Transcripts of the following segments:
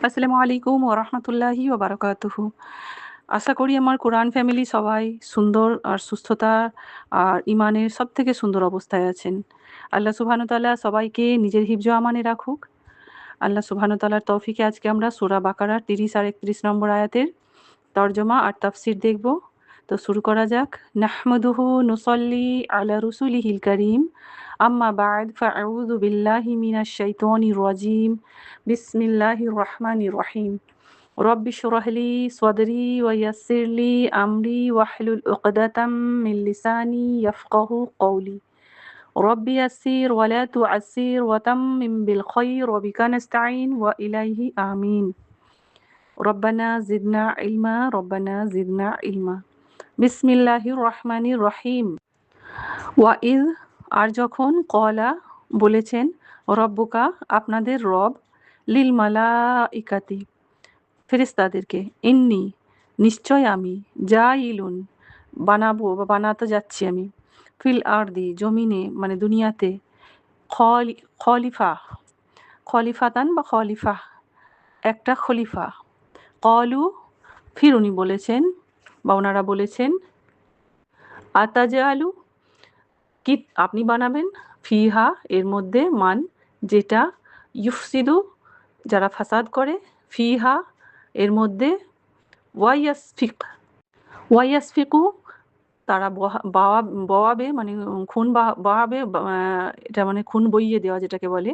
আসসালামু আলাইকুম ওয়া রাহমাতুল্লাহি ওয়া বারাকাতুহু। আশা করি আমার কোরআন ফ্যামিলি সবাই সুন্দর আর সুস্থতা আর ঈমানের সবথেকে সুন্দর অবস্থায় আছেন। আল্লাহ সুবহানাহু ওয়া তাআলা সবাইকে নিজের হিফজ ও আমানে রাখুক। আল্লাহ সুবহানাহু ওয়া তাআলার তৌফিকে আজকে আমরা সূরা বাকারার ৩০ আর ৩১ নম্বর আয়াতের তরজমা আর তাফসির দেখব। তো শুরু করা যাক। নাহমাদুহু নুসাল্লি আলা রাসূলিহিল কারীম। আম্মা বা'দ ফাআউযু বিল্লাহি মিনাশ শাইতানির রাজীম। বিসমিল্লাহির রহমানির রহিম। রব্বি ইশরাহ লি সাদরি ওয়া ইয়াসসির লি আমরি ওয়াহলুল উকদাতাম মিন লিসানি ইয়াফকাহু কওলি। রব্বি ইয়াসসির ওয়া লা তু'আসসির ওয়া তাম্মিম বিল খাইর ওয়া বিকা নাস্তাঈন ওয়া ইলাইহি আমিন। রব্বানা জিদনা ইলমা রব্বানা জিদনা ইলমা। বিসমিল্লাহির রহমানির রহিম। ওয়াইদ আর যখন কলা বলেছেন রব্বুকা আপনাদের রব লিল মালাইকাতি ফেরেশতাদেরকে ইন্নি নিশ্চয় আমি জাইলুন বানাবো বা বানাতে যাচ্ছি আমি ফিল আরদি জমিনে মানে দুনিয়াতে খলিফা খলিফাতান বা খলিফা একটা খলিফা। কলু ফির উনি বলেছেন বা ওনারা বলেছেন আতাজআলু কি আপনি বানাবেন ফিহা এর মধ্যে মান যেটা ইউফসিদু যারা ফাসাদ করে ফিহা এর মধ্যে ওয়াইয়াসফিকু তারা বওয়াবে মানে খুন বহাবে এটা মানে খুন বইয়ে দেওয়া যেটাকে বলে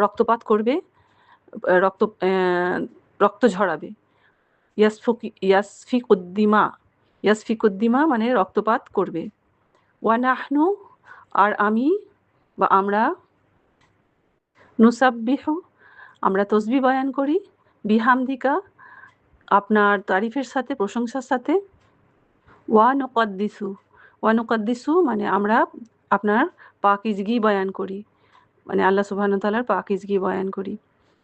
রক্তপাত করবে রক্ত রক্ত ঝরাবে ইয়াসফিকুদ্দিমা ইয়াসফিকুদ্দিমা মানে রক্তপাত করবে। ওয়ানাহনু আর আমি বা আমরা নুসাব্বিহু আমরা তসবিহ বয়ান করি বিহামদিকা আপনার তারিফের সাথে প্রশংসার সাথে ওয়ানুকাদ্দিসু মানে আমরা আপনার পাকিজগি বয়ান করি মানে আল্লাহ সুবহানাহু ওয়া তাআলার পাকিজগি বয়ান করি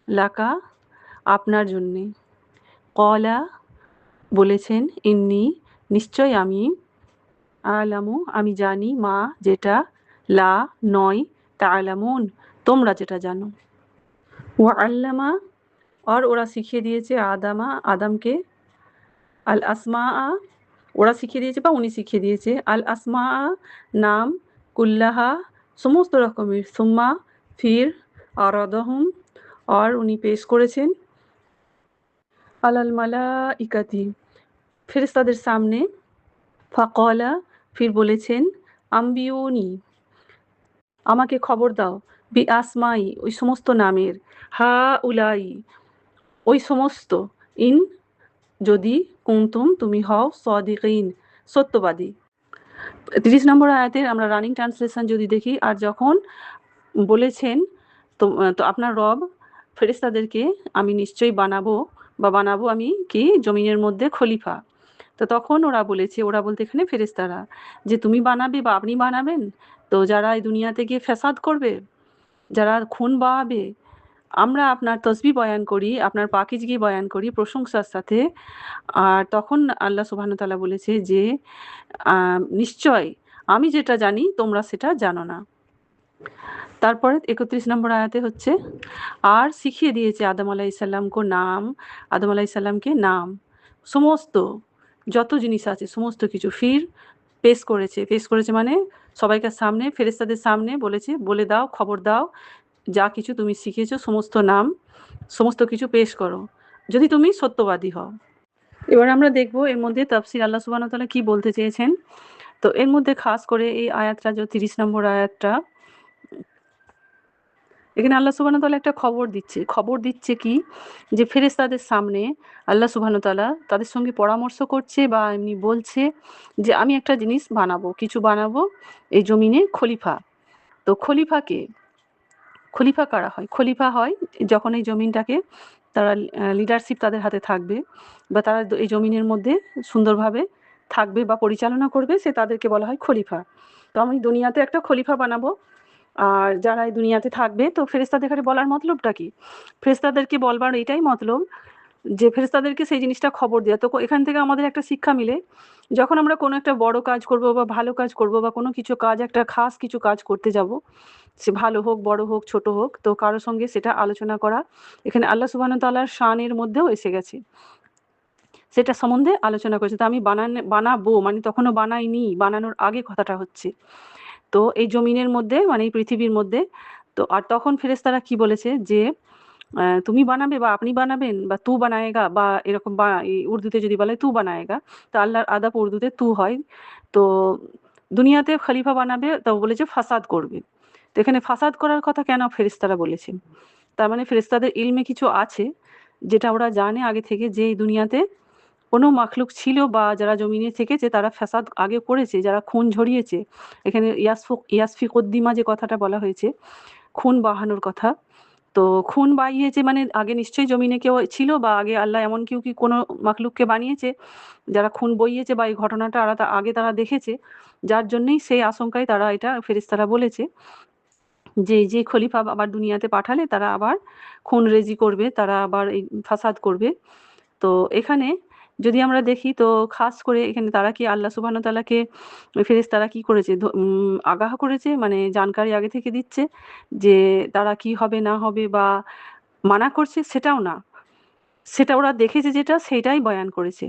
লাকা আপনার জন্যে। কলা বলেছেন ইন্নি নিশ্চয় আমি আলামু আমি জানি মা যেটা লা নয় তা'লামুন তোমরা যেটা জানো। ওয়া আল্লামা আর ওরা শিখিয়ে দিয়েছে আদমকে আল আসমা ওরা শিখিয়ে দিয়েছে বা উনি শিখিয়ে দিয়েছে আল আসমা নাম কুল্লাহা সমস্ত রকমের সুম্মা ফির আরাদাহুম আর উনি পেশ করেছেন আলাল মালাইকাতি ফেরেশতাদের সামনে ফাকলা ফির বলেছেন আম্বিউনি আমাকে খবর দাও বি আসমাই ওই সমস্ত নামের হা উলাই ওই সমস্ত ইন যদি কুনতুম তুমি হও সাদিকিন সত্যবাদী। ৩০ নম্বর আয়াতের আমরা রানিং ট্রান্সলেশন যদি দেখি আর যখন বলেছেন তো আপনার রব ফেরেশতাদেরকে আমি নিশ্চয়ই বানাবো আমি কি জমিনের মধ্যে খলিফা। তো তখন ওরা বলতে এখানে ফেরেশতারা যে তুমি বানাবে বা আপনি বানাবেন তো যারা এই দুনিয়াতে গিয়ে ফ্যাসাদ করবে যারা খুন বহাবে আমরা আপনার তসবিহ বয়ান করি আপনার পাকিজগি বয়ান করি প্রশংসার সাথে। আর তখন আল্লাহ সুবহানাহু ওয়া তাআলা বলেছে যে নিশ্চয় আমি যেটা জানি তোমরা সেটা জানো না। তারপরে ৩১ নম্বর আয়াতে হচ্ছে আর শিখিয়ে দিয়েছে আদম আলাইহিসসালামকে নাম সমস্ত যত জিনিস আছে সমস্ত কিছু ফির পেশ করেছে মানে সবাইকার সামনে ফেরেশতাদের সামনে বলেছে বলে দাও খবর দাও যা কিছু তুমি শিখেছো সমস্ত নাম সমস্ত কিছু পেশ করো যদি তুমি সত্যবাদী হও। এবার আমরা দেখব এর মধ্যে তাফসীর আল্লাহ সুবহানাহু ওয়া তাআলা কি বলতে চেয়েছেন। তো এর মধ্যে খাস করে এই আয়াতটা যে ৩০ নম্বর আয়াতটা এখানে আল্লাহ সুবহানাহু ওয়া তাআলা একটা খবর দিচ্ছে কি যে ফেরেশতাদের সামনে আল্লাহ সুবহানাহু ওয়া তাআলা তাদের সঙ্গে পরামর্শ করছে বা এমনি বলছে যে আমি একটা জিনিস কিছু বানাবো এই জমিনে খলিফা। তো খলিফা কারা হয়? খলিফা হয় যখন এই জমিনটাকে তারা লিডারশিপ তাদের হাতে থাকবে বা তারা এই জমিনের মধ্যে সুন্দরভাবে থাকবে বা পরিচালনা করবে তাদেরকে বলা হয় খলিফা। তো আমি দুনিয়াতে একটা খলিফা বানাবো আর যারা এই দুনিয়াতে থাকবে তো ফেরেশতাদের এখানে বলার মতলবটা কি? ফেরেশতাদেরকে বলবার এটাই মতলব যে ফেরেশতাদেরকে সেই জিনিসটা খবর দেয়া। তো এখান থেকে আমাদের একটা শিক্ষা মিলে, যখন আমরা কোনো একটা বড় কাজ করব বা ভালো কাজ করব বা কোনো কিছু কাজ, একটা খাস কিছু কাজ করতে যাব, সে ভালো হোক, বড় হোক, ছোট হোক, তো কারো সঙ্গে সেটা আলোচনা করা এখানে আল্লাহ সুবহানাহু ওয়া তাআলার শানের মধ্যেও এসে গেছে। সেটা সম্বন্ধে আলোচনা করেছে। তো আমি বানাবো মানে তখনও বানাইনি, বানানোর আগে কথাটা হচ্ছে। তো এই জমিনের মধ্যে মানে এই পৃথিবীর মধ্যে, তো আর তখন ফেরেশতারা কি বলেছে যে তুমি বানাবে বা আপনি বানাবেন বা তু বানায়েগা বা এরকম, বা এই উর্দুতে যদি বলে তু বানায়েগা, তো আল্লাহর আদাব উর্দুতে তু হয়। তো দুনিয়াতে খলিফা বানাবে, তো বলেছে ফাসাদ করবে। তো এখানে ফাসাদ করার কথা কেন ফেরেশতারা বলেছেন? তার মানে ফেরেশতাদের ইলমে কিছু আছে যেটা ওরা জানে আগে থেকে, যে এই দুনিয়াতে কোনো মাখলুক ছিল বা যারা জমিনে থেকেছে তারা ফ্যাসাদ আগে করেছে, যারা খুন ঝরিয়েছে। এখানে ইয়াসফিকুদ্দিমা যে কথাটা বলা হয়েছে, খুন বাহানোর কথা। তো খুন বাহিয়েছে মানে আগে নিশ্চয়ই জমিনে কেউ ছিল বা আগে আল্লাহ এমন কেউ কি কোনো মাখলুককে বানিয়েছে যারা খুন বইয়েছে, বা এই ঘটনাটা আগে তারা দেখেছে, যার জন্যই সেই আশঙ্কায় তারা এটা ফেরেশতারা বলেছে যে এই যে খলিফা আবার দুনিয়াতে পাঠালে তারা আবার খুন রেজি করবে, তারা আবার এই ফাসাদ করবে। তো এখানে যদি আমরা দেখি, তো খাস করে এখানে তারা কি আল্লাহ সুবহানাহু ওয়া তাআলাকে, ফেরেশতারা কি করেছে, আগাহ করেছে, মানে জানকারি আগে থেকে দিচ্ছে যে তারা কি হবে না হবে, বা মানা করছে সেটাও না। সেটা ওরা দেখেছে যেটা সেটাই বয়ান করেছে।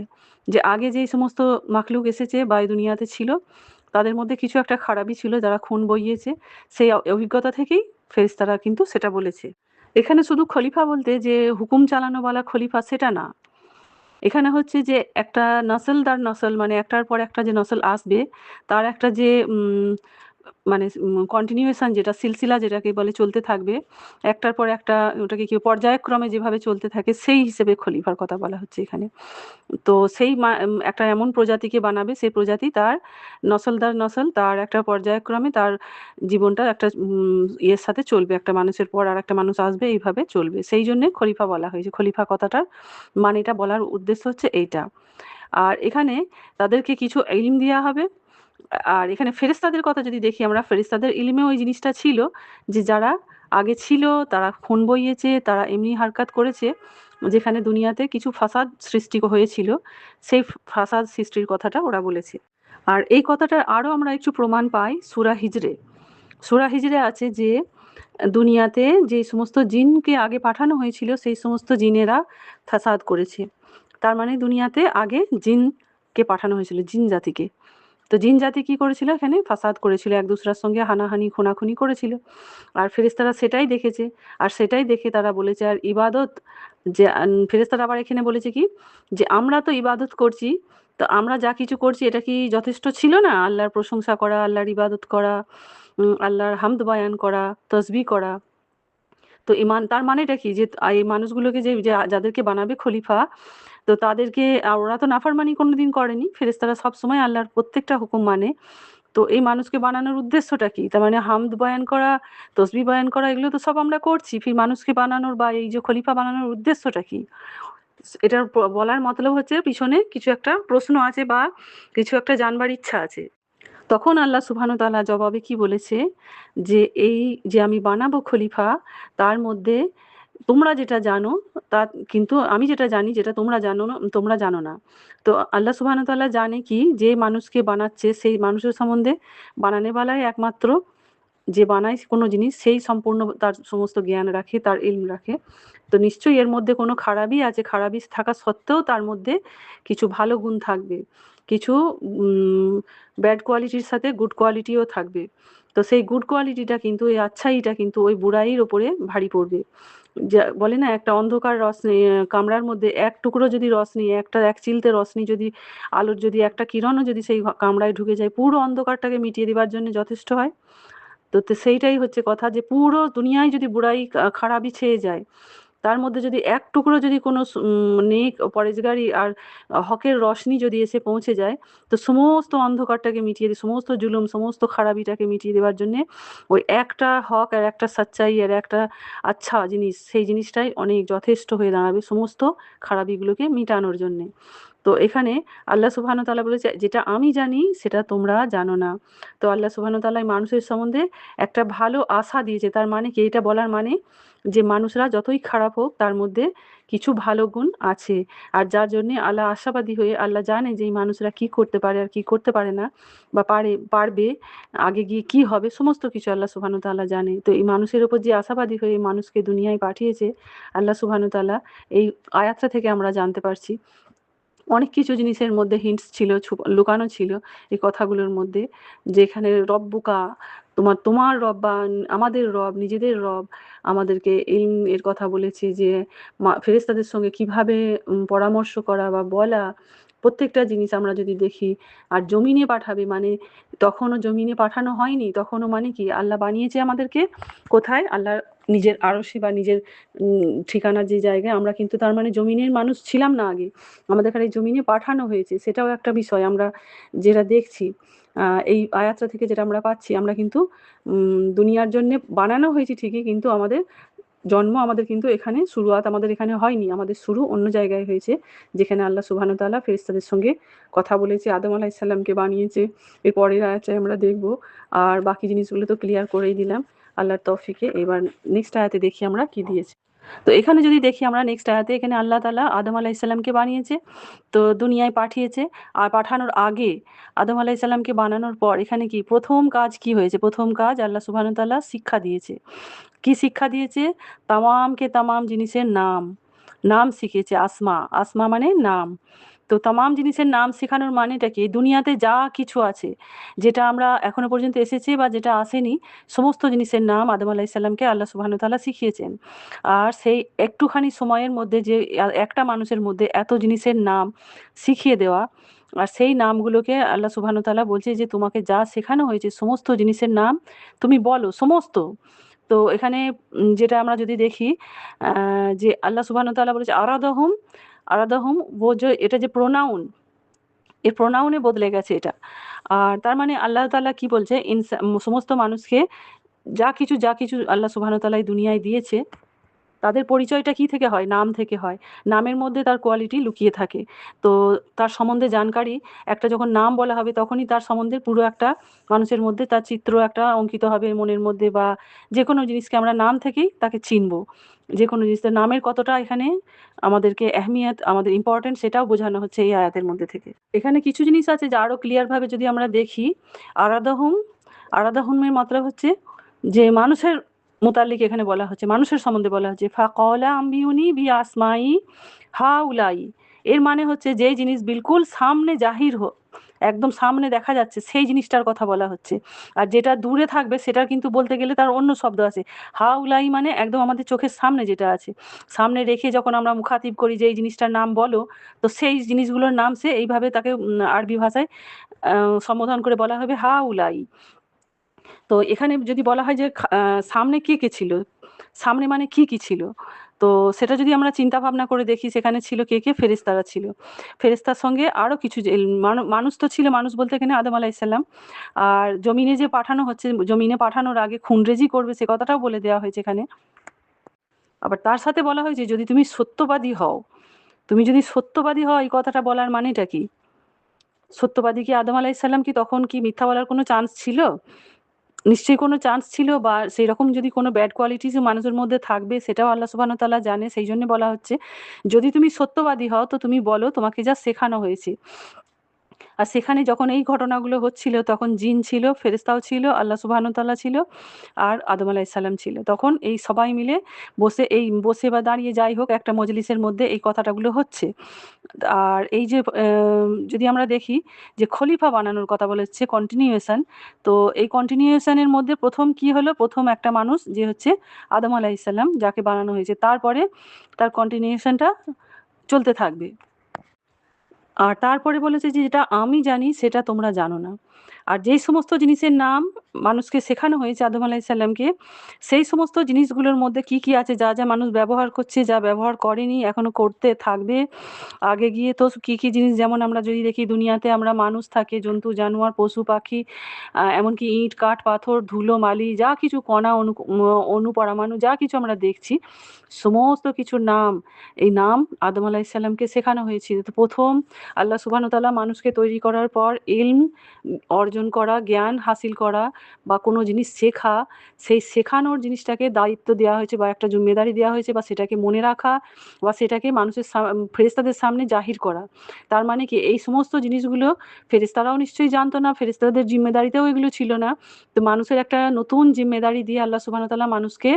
যে আগে যেই সমস্ত মাখলুক এসেছে বা এই দুনিয়াতে ছিল, তাদের মধ্যে কিছু একটা খারাপই ছিল যারা খুন বইয়েছে। সেই অভিজ্ঞতা থেকেই ফেরেশতারা কিন্তু সেটা বলেছে। এখানে শুধু খলিফা বলতে যে হুকুম চালানোওয়ালা খলিফা সেটা না। এখানে হচ্ছে যে একটা নসল দার নসল, মানে একটার পর একটা যে নসল আসবে, তার একটা যে মানে কন্টিনিউয়েশন, যেটা সিলসিলা যেটাকে বলে, চলতে থাকবে একটার পর একটা, ওটাকে কি পর্যায়ক্রমে যেভাবে চলতে থাকে, সেই হিসেবে খলিফার কথা বলা হচ্ছে এখানে। তো সেই একটা এমন প্রজাতিকে বানাবে, সেই প্রজাতি তার নসল দার নসল, তার একটা পর্যায়ক্রমে তার জীবনটা একটা ইয়ের সাথে চলবে, একটা মানুষের পর আর একটা মানুষ আসবে, এইভাবে চলবে। সেই জন্যে খলিফা বলা হয়েছে। খলিফা কথাটার মানেটা বলার উদ্দেশ্য হচ্ছে এইটা। আর এখানে তাদেরকে কিছু ইলম দেয়া হবে। আর এখানে ফেরেশতাদের কথা যদি দেখি আমরা, ফেরেশতাদের ইলমেও ওই জিনিসটা ছিল যে যারা আগে ছিল তারা খুন বইয়েছে, তারা এমনি হারকাত করেছে যেখানে দুনিয়াতে কিছু ফাসাদ সৃষ্টি হয়েছিল, সেই ফাসাদ সৃষ্টির কথাটা ওরা বলেছে। আর এই কথাটার আরও আমরা একটু প্রমাণ পাই সূরা হিজরে। সূরা হিজরে আছে যে দুনিয়াতে যে সমস্ত জিনকে আগে পাঠানো হয়েছিল সেই সমস্ত জিনেরা ফাসাদ করেছে। তার মানে দুনিয়াতে আগে জিনকে পাঠানো হয়েছিল, জিন জাতিকে। তো জিন জাতি কি করেছিল, এখানে ফাসাদ করেছিল, এক দুসরার সঙ্গে হানাহানি খুনাখুনি করেছিল। আর ফেরেশতারা সেটাই দেখেছে, আর সেটাই দেখে তারা বলেছে আর ইবাদত, যে ফেরেশতারা আবার এখানে বলেছে কি, যে আমরা তো ইবাদত করছি, তো আমরা যা কিছু করছি এটা কি যথেষ্ট ছিল না? আল্লাহর প্রশংসা করা, আল্লাহর ইবাদত করা, আল্লাহর হামদ বয়ান করা, তসবিহ করা। তো ইমান তার মানেটা কি, যে এই মানুষগুলোকে যে যাদেরকে বানাবে খলিফা, তো তাদেরকে ওরা তো নাফরমানি কোনোদিন করেনি। ফেরেশতারা সবসময় আল্লাহর প্রত্যেকটা হুকুম মানে। তো এই মানুষকে বানানোর উদ্দেশ্যটা কি? তার মানে হামদ বয়ান করা, তসবিহ বয়ান করা, এগুলো তো সব আমরা করছি। ফির মানুষকে বানানোর বা এই যে খলিফা বানানোর উদ্দেশ্যটা কি? এটার বলার মতলব হচ্ছে পিছনে কিছু একটা প্রশ্ন আছে বা কিছু একটা জানবার ইচ্ছা আছে। তখন আল্লাহ সুবহানাহু ওয়া তাআলা জবাবে কি বলেছে, যে এই যে আমি বানাবো খলিফা, তার মধ্যে তোমরা যেটা জানো তা কিন্তু আমি যেটা জানি, যেটা তোমরা জানো না। তো আল্লাহ সুবহানাহু ওয়া তাআলা জানে কি, যে মানুষকে বানাচ্ছে সেই মানুষের সম্বন্ধে বানানেওয়ালাই একমাত্র, যে বানায় কোনো জিনিস সেই সম্পূর্ণ তার সমস্ত জ্ঞান রাখে, তার ইলম রাখে। তো নিশ্চয়ই এর মধ্যে কোনো খারাপই আছে, খারাপই থাকা সত্ত্বেও তার মধ্যে কিছু ভালো গুণ থাকবে, কিছু ব্যাড কোয়ালিটির সাথে গুড কোয়ালিটিও থাকবে। তো সেই গুড কোয়ালিটিটা কিন্তু, এই আচ্ছাইটা কিন্তু ওই বুড়াইয়ের ওপরে ভারী পড়বে। যা বলে না, একটা অন্ধকার রশ্মি, কামরার মধ্যে এক টুকরো যদি রশ্মি, এক চিলতে রশ্মি যদি, আলোর যদি একটা কিরণও যদি সেই কামরায় ঢুকে যায়, পুরো অন্ধকারটাকে মিটিয়ে দেবার জন্য যথেষ্ট হয়। তো সেইটাই হচ্ছে কথা, যে পুরো দুনিয়ায় যদি বুড়াই খারাপই ছেয়ে যায়, তার মধ্যে যদি এক টুকরো যদি কোনো নেক পরেজগারি আর হকের রশনি যদি এসে পৌঁছে যায়, তো সমস্ত অন্ধকারটাকে মিটিয়ে দিয়ে, সমস্ত জুলুম, সমস্ত খারাপিটাকে মিটিয়ে দেওয়ার জন্যে ওই একটা হক আর একটা সচ্চাই আর একটা আচ্ছা জিনিস, সেই জিনিসটাই অনেক যথেষ্ট হয়ে দাঁড়াবে সমস্ত খারাপিগুলোকে মিটানোর জন্যে। তো এখানে আল্লাহ সুবহানাহু ওয়া তাআলা বলেছে, যেটা আমি জানি সেটা তোমরা জানো না। তো আল্লাহ সুবহানাহু ওয়া তাআলা মানুষের সম্বন্ধে একটা ভালো আশা দিয়েছে। তার মানে কি, এটা বলার মানে যে মানুষরা যতই খারাপ হোক তার মধ্যে কিছু ভালো গুণ আছে। আর যার জন্যে আল্লাহ আশাবাদী হয়ে আল্লাহ জানে যে এই মানুষরা কী করতে পারে আর কী করতে পারে না, বা পারবে, আগে গিয়ে কী হবে, সমস্ত কিছু আল্লাহ সুবহানাহু ওয়া তাআলা জানে। তো এই মানুষের উপর যে আশাবাদী হয়ে মানুষকে দুনিয়ায় পাঠিয়েছে আল্লাহ সুবহানাহু ওয়া তাআলা, এই আয়াতটা থেকে আমরা জানতে পারছি। অনেক কিছু জিনিসের মধ্যে হিন্টস ছিল, লুকানো ছিল এই কথাগুলোর মধ্যে, যেখানে রব্বুকা, তোমার রব বা আমাদের রব, নিজেদের রব আমাদেরকে ইলম এর কথা বলেছে, যে ফেরেশতাদের সঙ্গে কিভাবে পরামর্শ করা বা বলা, প্রত্যেকটা জিনিস আমরা যদি দেখি। আর জমিনে পাঠাবে মানে তখনও জমিনে পাঠানো হয়নি, তখনও মানে কি আল্লাহ বানিয়েছে আমাদেরকে কোথায়, আল্লাহর নিজের আরশে বা নিজের ঠিকানার যে জায়গায়। আমরা কিন্তু তার মানে জমিনের মানুষ ছিলাম না আগে, আমাদের এখানে জমিনে পাঠানো হয়েছে, সেটাও একটা বিষয় আমরা যেটা দেখছি। এই আয়াতটা থেকে যেটা আমরা পাচ্ছি, আমরা কিন্তু দুনিয়ার জন্যে বানানো হয়েছে ঠিকই, কিন্তু আমাদের জন্ম আমাদের কিন্তু এখানে শুরুয়াত আমাদের এখানে হয়নি, আমাদের শুরু অন্য জায়গায় হয়েছে, যেখানে আল্লাহ সুবহানাহু ওয়া তাআলা ফেরেশতাদের সঙ্গে কথা বলেছে, আদম আলাইহিস সালামকে বানিয়েছে। এর পরের আয়াতে আমরা দেখব। আর বাকি জিনিসগুলো তো ক্লিয়ার করেই দিলাম আল্লাহর তৌফিকে। এবার নেক্সট আয়াতে দেখি আমরা কি দিয়েছে। তো এখানে যদি দেখি আমরা নেক্সট আয়াতে, এখানে আল্লাহ তাআলা আদম আলাইহিস সালামকে বানিয়েছে, তো দুনিয়ায় পাঠিয়েছে। আর পাঠানোর আগে আদম আলাইহিস সালামকে বানানোর পর এখানে কি প্রথম কাজ কি হয়েছে, প্রথম কাজ আল্লাহ সুবহানাহু ওয়া তাআলা শিক্ষা দিয়েছে। কি শিক্ষা দিয়েছে? তামামকে তামাম জিনিসের নাম, নাম শিখিয়েছে। আসমা, আসমা মানে নাম। তো তামাম জিনিসের নাম শেখানোর মানেটা কি? দুনিয়াতে যা কিছু আছে, যেটা আমরা এখনো পর্যন্ত এসেছি বা যেটা আসেনি, সমস্ত জিনিসের নাম আদম আলাইহিস সালামকে আল্লাহ সুবহানাহু ওয়া তাআলা শিখিয়েছেন। আর সেই একটুখানি সময়ের মধ্যে যে একটা মানুষের মধ্যে এত জিনিসের নাম শিখিয়ে দেওয়া, আর সেই নামগুলোকে আল্লাহ সুবহানাহু ওয়া তাআলা বলছে যে তোমাকে যা শেখানো হয়েছে সমস্ত জিনিসের নাম তুমি বলো, সমস্ত। তো এখানে যেটা আমরা যদি দেখি, যে আল্লাহ সুবহানাহু ওয়া তাআলা বলেছে আরাদাহুম, আরাদাহুম ও যে এটা যে প্রোনাউন, এর প্রোনাউনে বদলে গেছে এটা। আর তার মানে আল্লাহ তাআলা কি বলছে, সমস্ত মানুষকে যা কিছু আল্লাহ সুবহানাহু ওয়া তাআলা এই দুনিয়ায় দিয়েছে, তাদের পরিচয়টা কি থেকে হয়? নাম থেকে হয়। নামের মধ্যে তার কোয়ালিটি লুকিয়ে থাকে। তো তার সম্বন্ধে জানকারি, একটা যখন নাম বলা হবে তখনই তার সম্বন্ধে পুরো একটা মানুষের মধ্যে তার চিত্র একটা অঙ্কিত হবে মনের মধ্যে, বা যেকোনো জিনিসকে আমরা নাম থেকেই তাকে চিনব। যেকোনো জিনিসের নামের কতটা এখানে আমাদেরকে এহমিয়াত, আমাদের ইম্পর্টেন্ট, সেটাও বোঝানো হচ্ছে এই আয়াতের মধ্যে থেকে। এখানে কিছু জিনিস আছে যা আরো ক্লিয়ার ভাবে যদি আমরা দেখি। আরাদাহুম, আরাদাহুমের মাত্রা হচ্ছে যে মানুষের মোতাল্লিক এখানে বলা হচ্ছে, মানুষের সম্বন্ধে বলা হচ্ছে। ফাকালা আম্বিউনি বি আসমাই হাউলাই, এর মানে হচ্ছে যেই জিনিস বিলকুল সামনে জাহির একদম সামনে দেখা যাচ্ছে সেই জিনিসটার কথা বলা হচ্ছে। আর যেটা দূরে থাকবে সেটা কিন্তু বলতে গেলে তার অন্য শব্দ আছে। হাউলাই মানে একদম আমাদের চোখের সামনে যেটা আছে, সামনে রেখে যখন আমরা মুখাতিব করি যে এই জিনিসটার নাম বলো, তো সেই জিনিসগুলোর নাম সে এইভাবে তাকে আরবি ভাষায় সম্বোধন করে বলা হবে হাউলাই। তো এখানে যদি বলা হয় যে সামনে কে, কে ছিল? সামনে মানে কি ছিল? তো সেটা যদি আমরা চিন্তা ভাবনা করে দেখি, সেখানে ছিল কে, কে? ফেরেশতারা ছিল। ফেরেশতার সঙ্গে আরো কিছু যে মানুষ তো ছিল, মানুষ বলতে এখানে আদম আলাইহিস সালাম। আর জমিনে যে পাঠানো হচ্ছে, জমিনে পাঠানোর আগে খুনরেজি করবে সে কথাটাও বলে দেওয়া হয়েছে এখানে। আবার তার সাথে বলা হয়েছে যদি তুমি সত্যবাদী হও, তুমি যদি সত্যবাদী হও, এই কথাটা বলার মানেটা কি? সত্যবাদী কি আদম আলাইহিস সালাম কি তখন কি মিথ্যা বলার কোনো চান্স ছিল? নিশ্চয়ই কোনো চান্স ছিল, বা সেইরকম যদি কোনো ব্যাড কোয়ালিটিসও মানুষের মধ্যে থাকবে সেটাও আল্লাহ সুবহানাহু ওয়া তাআলা জানে। সেইজন্য বলা হচ্ছে যদি তুমি সত্যবাদী হও তো তুমি বলো তোমাকে যা শেখানো হয়েছে। আর সেখানে যখন এই ঘটনাগুলো হচ্ছিল তখন জিন ছিল, ফেরেশতাও ছিল, আল্লাহ সুবহানাহু ওয়া তাআলা ছিল, আর আদম আলাইহিস সালাম ছিল। তখন এই সবাই মিলে বসে বা দাঁড়িয়ে যাই হোক একটা মজলিসের মধ্যে এই কথাটাগুলো হচ্ছে। আর এই যে যদি আমরা দেখি যে খলিফা বানানোর কথা বলেছে কন্টিনিউয়েশন, তো এই কন্টিনিউয়েশন এর মধ্যে প্রথম কি হলো? প্রথম একটা মানুষ যে হচ্ছে আদম আলাইহিস সালাম যাকে বানানো হয়েছে। তারপরে তার কন্টিনিউয়েশনটা চলতে থাকবে। আর তারপরে বলেছে যে যেটা আমি জানি সেটা তোমরা জানো না। আর যেই সমস্ত জিনিসের নাম মানুষকে শেখানো হয়েছে আদম আলাইহিস সালামকে, সেই সমস্ত জিনিসগুলোর মধ্যে কি আছে, যা মানুষ ব্যবহার করছে, যা ব্যবহার করেনি, এখনো করতে থাকবে। আগে গিয়ে তো কি জিনিস, যেমন আমরা যদি দেখি দুনিয়াতে আমরা মানুষ থাকে, জন্তু জানোয়ার, পশু পাখি, এমনকি ইট কাঠ পাথর ধুলো বালি যা কিছু কণা অণু পরমাণু যা কিছু আমরা দেখছি, সমস্ত কিছুর নাম, এই নাম আদম আলাইহিস সালামকে শেখানো হয়েছিল। তো প্রথম আল্লাহ সুবহানাহু ওয়া তাআলা মানুষকে তৈরি করার পর অর্জন করা, জ্ঞান হাসিল করা বা কোনো জিনিস শেখা, সেই শেখানোর জিনিসটাকে দায়িত্ব দেওয়া হয়েছে বা একটা জিম্মেদারি দেওয়া হয়েছে বা সেটাকে মনে রাখা বা সেটাকে মানুষের ফেরেশতাদের সামনে জাহির করা। তার মানে কি এই সমস্ত জিনিসগুলো ফেরেশতারাও নিশ্চয়ই জানতো না, ফেরেশতাদের জিম্মেদারিতেও এগুলো ছিল না। তো মানুষের একটা নতুন জিম্মেদারি দিয়ে আল্লাহ সুবহানাহু ওয়া তাআলা মানুষকে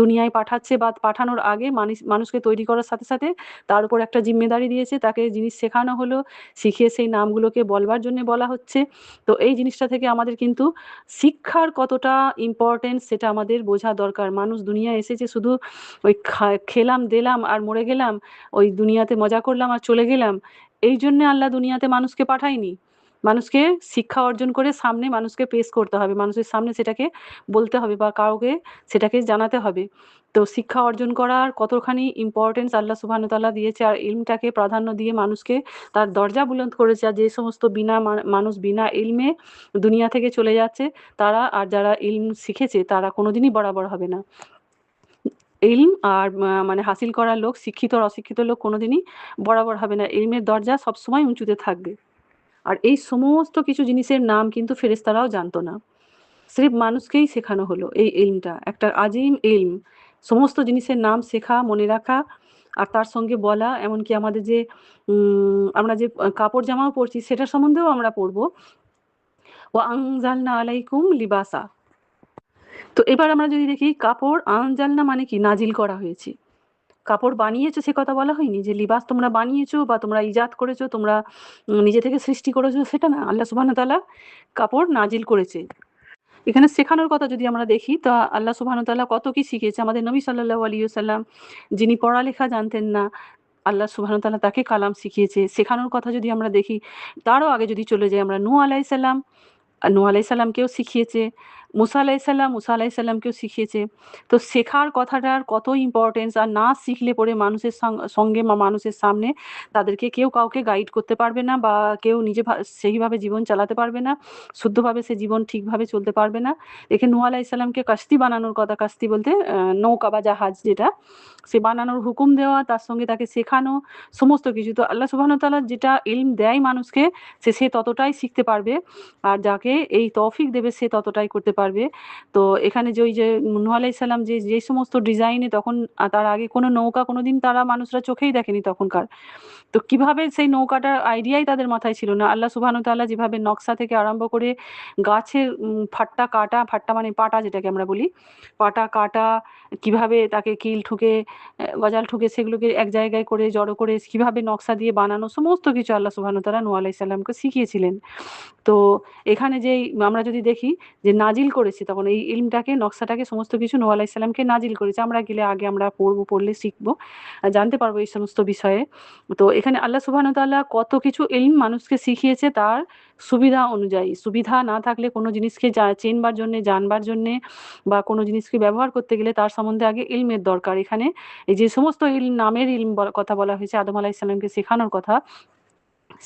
দুনিয়ায় পাঠাচ্ছে বা পাঠানোর আগে মানুষকে তৈরি করার সাথে, সাথে তার উপর একটা জিম্মেদারি দিয়েছে। তাকে জিনিস শেখানো হলো, শিখিয়ে সেই নামগুলোকে বলবার জন্যে বলা হচ্ছে। তো এই জিনিসটা থেকে আমাদের কিন্তু শিক্ষার কতটা ইম্পর্টেন্স সেটা আমাদের বোঝা দরকার। মানুষ দুনিয়ায় এসেছে শুধু ওই খেলাম, দিলাম আর মরে গেলাম, ওই দুনিয়াতে মজা করলাম আর চলে গেলাম। এই জন্যে আল্লাহ দুনিয়াতে মানুষকে পাঠায়নি। মানুষকে শিক্ষা অর্জন করে সামনে মানুষকে পেশ করতে হবে। মানুষের সামনে সেটাকে বলতে হবে বা কাউকে সেটাকে জানাতে হবে। তো শিক্ষা অর্জন করার কতখানি ইম্পর্টেন্স আল্লাহ সুবহানাহু ওয়া তাআলা দিয়েছে আর ইলমটাকে প্রাধান্য দিয়ে মানুষকে তার দরজা বুলন্দ করেছে। আর যে সমস্ত মানুষ বিনা ইলমে দুনিয়া থেকে চলে যাচ্ছে তারা, আর যারা ইলম শিখেছে তারা কোনোদিনই বরাবর হবে না। ইলম আর মানে হাসিল করা লোক, শিক্ষিত আর অশিক্ষিত লোক কোনোদিনই বরাবর হবে না। ইলমের দরজা সবসময় উঁচুতে থাকবে। আর এই সমস্ত কিছু জিনিসের নাম কিন্তু ফেরেশতারাও জানতো না। সির্ফ মানুষকেই শেখানো হলো এই ইলমটা। একটা আজিম ইলম। সমস্ত জিনিসের নাম শেখা, মনে রাখা আর তার সঙ্গে বলা, এমনকি আমাদের যে আমরা যে কাপড় জামাও পরছি সেটার সম্বন্ধেও আমরা পড়ব। ওয়া আনজালনা আলাইকুম লিবাসা। তো এবার আমরা যদি দেখি কাপড় আনজালনা মানে কি? নাজিল করা হয়েছে। কাপড় বানিয়েছো সে কথা বলা হয়নি যে লিবাস তোমরা বানিয়েছো বা তোমরা ইজাদ করেছো, তোমরা নিজে থেকে সৃষ্টি করেছো, সেটা না। আল্লাহ সুবহানাহু ওয়া তাআলা কাপড় নাজিল করেছে। এখানে শেখানোর কথা যদি আমরা দেখি তা আল্লাহ সুবহানাহু ওয়া তাআলা কত কি শিখিয়েছে। আমাদের নবী সাল্লাল্লাহু আলাইহি ওয়াসাল্লাম যিনি পড়ালেখা জানতেন না, আল্লাহ সুবহানাহু ওয়া তাআলা তাকে কালাম শিখিয়েছে। শেখানোর কথা যদি আমরা দেখি, তারও আগে যদি চলে যাই আমরা, নূহ আলাইহিস সালাম, নূহ আলাইহিস সালামকেও শিখিয়েছে। মুসা আলাইহিস সালামকেও শিখিয়েছে। তো শেখার কথাটার কত ইম্পর্টেন্স, আর না শিখলে পরে মানুষের সঙ্গে বা মানুষের সামনে তাদেরকে কেউ কাউকে গাইড করতে পারবে না বা কেউ নিজে সেইভাবে জীবন চালাতে পারবে না। শুদ্ধভাবে সে জীবন ঠিকভাবে চলতে পারবে না। এখানে নূহ আলাইহিস সালামকে কাশতি বানানোর কথা, কাশতি বলতে নৌকা বা জাহাজ যেটা, সে বানানোর হুকুম দেওয়া, তার সঙ্গে তাকে শেখানো সমস্ত কিছু। তো আল্লাহ সুবহানাহু ওয়া তাআলা যেটা ইলম দেয় মানুষকে, সে ততটাই শিখতে পারবে। আর যাকে এই তৌফিক দেবে সে ততটাই করতে পারবে। তো এখানে যে ওই যে নূহ আলাইহিস সালাম যে সমস্ত ডিজাইনে তখন তার আগে কোনো নৌকা কোনোদিন তারা মানুষরা চোখেই দেখেনি তখনকার। তো কিভাবে সেই নৌকাটার আইডিয়াই তাদের মাথায় ছিল না। আল্লাহ সুবহানাহু ওয়া তাআলা যেভাবে নকশা থেকে আরম্ভ করে গাছের ফাট্টা কাটা, ফাট্টা মানে পাটা যেটাকে আমরা বলি, পাটা কাটা, কিভাবে তাকে কিল ঠুকে গজাল ঠুকে সেগুলোকে এক জায়গায় করে জড়ো করে কিভাবে নকশা দিয়ে বানানো, সমস্ত কিছু আল্লাহ সুবহানাহু ওয়া তাআলা নূহ আলাইহিস সালামকে শিখিয়েছিলেন। তো এখানে যেই আমরা যদি দেখি যে নাজিল করেছে, তখন এই ইলমটাকে, নকশাটাকে, সমস্ত কিছু নূহ আলাইহিস সালামকে নাজিল করেছে। আমরা গেলে আগে আমরা পড়লে শিখবো, জানতে পারবো এই সমস্ত বিষয়ে। তো এখানে আল্লাহ সুবহানাহু ওয়া তাআলা কত কিছু ইলম মানুষকে শিখিয়েছে তার সুবিধা অনুযায়ী। সুবিধা না থাকলে কোনো জিনিসকে চেনবার জন্যে, জানবার জন্যে বা কোনো জিনিসকে ব্যবহার করতে গেলে তার সম্বন্ধে আগে ইলমের দরকার। এখানে এই যে সমস্ত ইলম, নামের ইলম কথা বলা হয়েছে আদম আলাইহিস সালামকে শেখানোর কথা,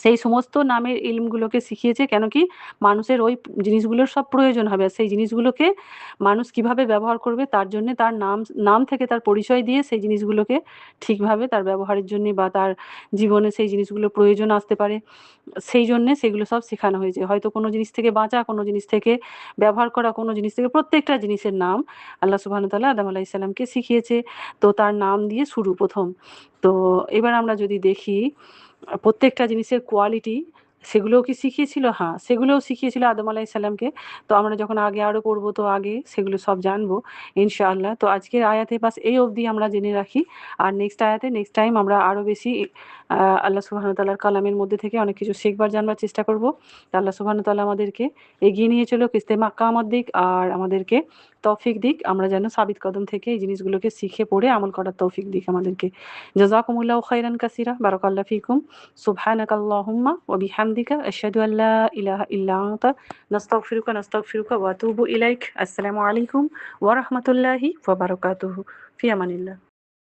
সেই সমস্ত নামের ইলমগুলোকে শিখিয়েছে। কেন কি? মানুষের ওই জিনিসগুলোর সব প্রয়োজন হবে। আর সেই জিনিসগুলোকে মানুষ কিভাবে ব্যবহার করবে তার জন্যে তার নাম থেকে তার পরিচয় দিয়ে সেই জিনিসগুলোকে ঠিকভাবে তার ব্যবহারের জন্যে বা তার জীবনে সেই জিনিসগুলোর প্রয়োজন আসতে পারে, সেই জন্যে সেগুলো সব শেখানো হয়েছে। হয়তো কোনো জিনিস থেকে বাঁচা, কোনো জিনিস থেকে ব্যবহার করা, কোনো জিনিস থেকে, প্রত্যেকটা জিনিসের নাম আল্লাহ সুবহানাহু ওয়া তাআলা আদম আলাইহিস সালামকে শিখিয়েছে। তো তার নাম দিয়ে শুরু ১ম। তো এবার আমরা যদি দেখি প্রত্যেকটা জিনিসের কোয়ালিটি, সেগুলোও কি শিখিয়েছিল? হ্যাঁ, সেগুলোও শিখিয়েছিল আদম আলাইহিস সালামকে। তো আমরা যখন আগে আরো পড়বো তো আগে সেগুলো সব জানবো ইনশাআল্লাহ। তো আজকের আয়াতে বাস এই অবধি আমরা জেনে রাখি। আর নেক্সট আয়াতে নেক্সট টাইম আমরা আরো বেশি আল্লাহ সুবহানাহু ওয়া তাআলার কালামের মধ্যে থেকে অনেক কিছু শিখবার, জানবার চেষ্টা করব। তো আল্লাহ সুবহানাহু ওয়া তাআলা আমাদেরকে এগিয়ে নিয়ে চলুক ইস্তেকামত দিক আর আমাদেরকে তৌফিক দিক। আমরা যেন সাবিত কদম থেকে এই জিনিসগুলোকে শিখে পড়ে আমল করার তৌফিক দিক আমাদেরকে। জাযাকুমুল্লাহু খাইরান কাসীরা। বারাকাল্লাহু ফিকুম। সুবহানাকাল্লাহুম্মা ওয়া বিহামদিকা আশহাদু আল লা ইলাহা ইল্লা আনতা নাস্তাগফিরুকা ওয়া আতুবু ইলাইক। আসসালামু আলাইকুম ওয়া রাহমাতুল্লাহি ওয়া বারাকাতুহু। ফি আমানিল্লাহ।